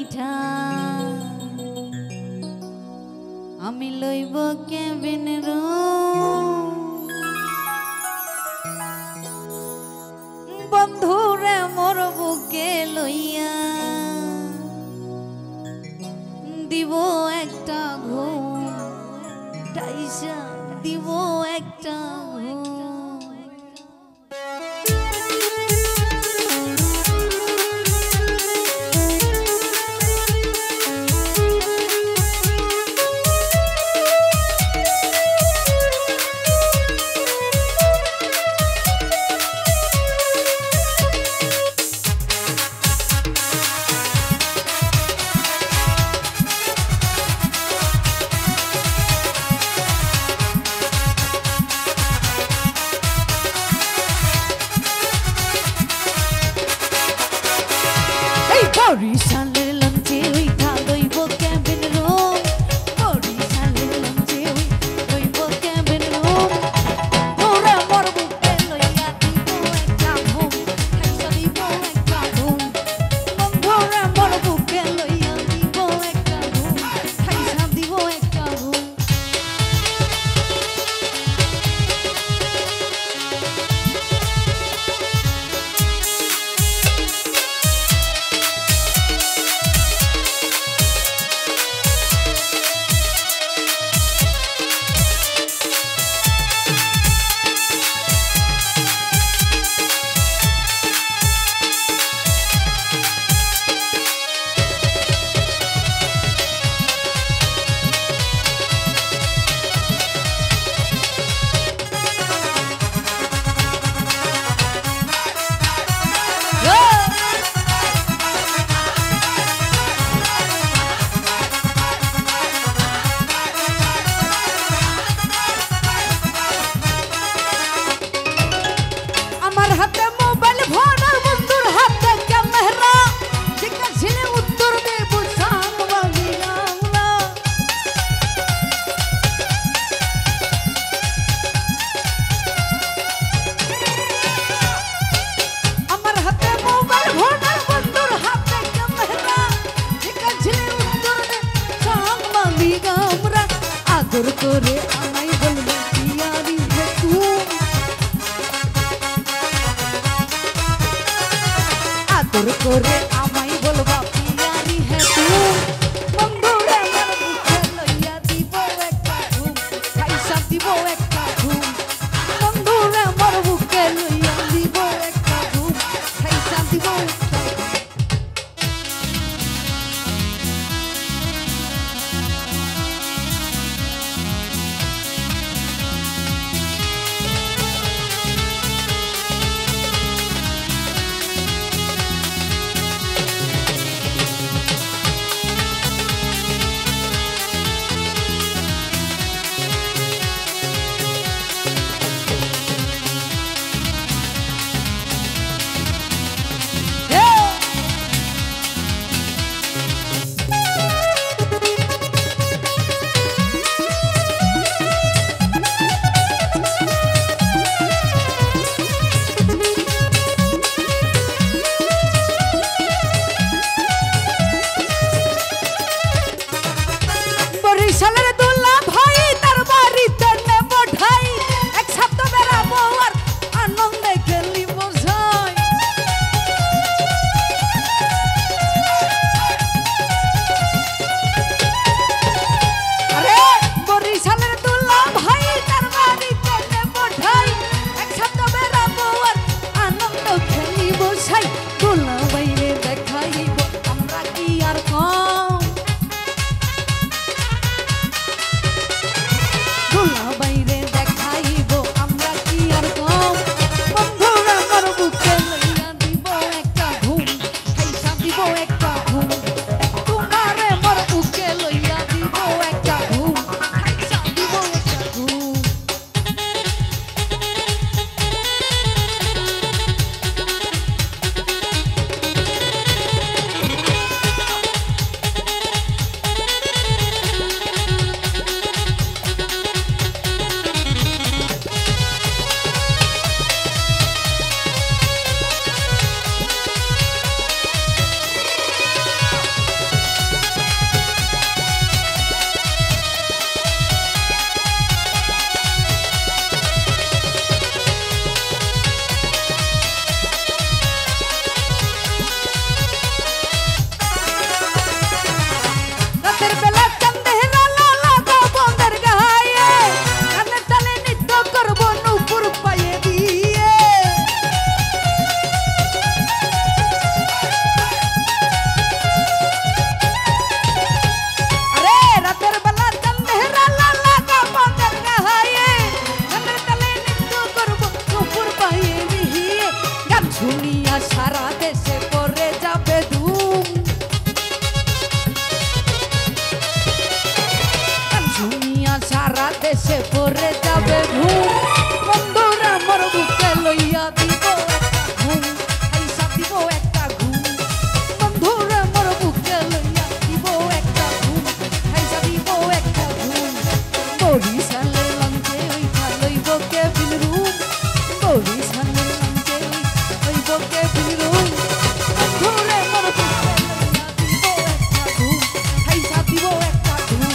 উঠা আমি লইব কেবিন বন্ধুরে মোর বুকে লইয়া দিব একটা ঘুম টাইসা দিব একটা বরিশালের লঞ্চে উঠা লইব কেবিন রুম বরিশালের লঞ্চে লইব কেবিন রুম তোরা মোর বুকে লইয়া দিব একটা ঘুম খাইসা দিব একটা ঘুম বন্ধুরা মোর বুকে লইয়া দিব একটা ঘুম খাইসা দিব একটা ঘুম আদর করে আমায় বলবে পিয়ারি হে তুই আদর করে আমায় বলবা পিয়ারি হে তুই বন্ধুরে আমার বুকে লইয়া দিব একটা ঘুম খাইসা দিব একটা ঘুম বন্ধুরে আমার বুকে লইয়া দিব একটা ঘুম খাইসা দিব একটা বরিশালের দুলা ভাই তার বাড়িতে নেব ঠাই এক সপ্তাহ বেড়াবো আর আনন্দে খেলি বোঝাই আরে বরিশালের দুলা ভাই তার বাড়িতে নেব ঠাই এক সপ্তাহ বেড়াবো আর আনন্দ খেলি বোঝাই দুলা ভাইরে দেখাইব আমরা কি আর কম কেবিন রুম তোরে মোর বুকে লইয়া দিব একটা ধুম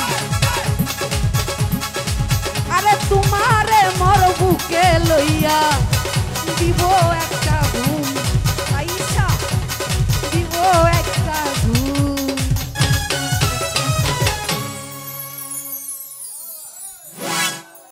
আরে তোমারে মোর বুকে লইয়া দিব